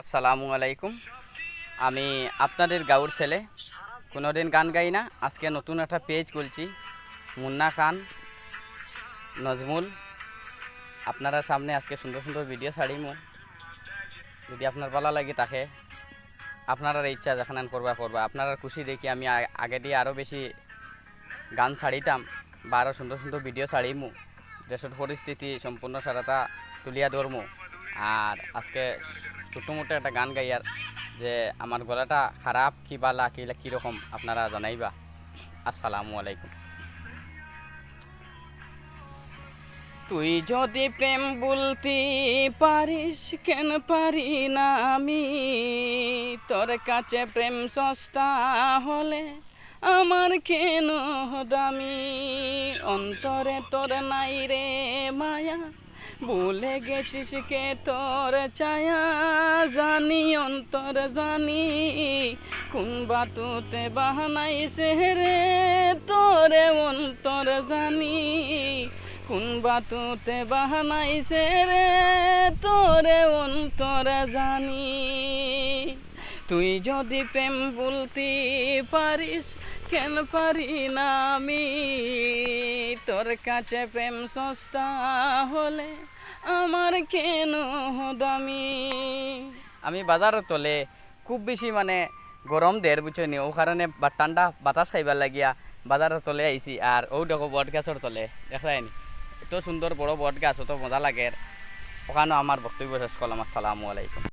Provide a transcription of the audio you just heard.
আসসালামু আলাইকুম। আমি আপনাদের গাঁওর ছেলে, কোনোদিন গান গাই না। আজকে নতুন একটা পেজ খুলছি, মুন্না খান নজমুল। আপনারা সামনে আজকে সুন্দর সুন্দর ভিডিও ছাড়িমু। যদি আপনার ভালো লাগে তাকে আপনারা ইচ্ছা যেখানে করবা আপনারা খুশি দেখি আমি আগে দিয়ে আরও বেশি গান ছাড়িতাম বা আরও সুন্দর সুন্দর ভিডিও ছাড়িমু। দেশের পরিস্থিতি সম্পূর্ণ সারাটা তুলিয়া ধরমু। আর আজকে ছোটোমোটো একটা গান গাইয়ার যে আমার গলাটা খারাপ কি বালা কীরকম আপনারা জানাইবা। আসসালামু আলাইকুম। তুই যদি প্রেম বলতে পারিস কেন পারি না আমি, তোর কাছে প্রেম সস্তা হলে আমার কেন দামি। অন্তরে তোর নাই রে মায়া, ভুলে গেছিস কে তোর ছায়া। জানি অন্তর জানি কোন বাতুতে বাহানাইছে রে তোরে। অন্তর জানি কোন বাতুতে বাহানাইছে রে তোরে। অন্তর জানি তুই যদি প্রেম বলতে পারিস কেন পারি না আমি, তোর কাছে প্রেম সস্তা হলে আমার কেন দামি। আমি বাজারের তলে খুব বেশি গরম দের বুঝছনি, ও কারণে ঠান্ডা বাতাস খাইবার লাগিয়া বাজারের তলে আইছি। আর ও দেখো বট গাছের তলে দেখায়নি, এত সুন্দর বড় বট গাছ, অত মজা লাগে। ওখানে আমার বক্তব্য শেষ করলাম। আসসালামু আলাইকুম।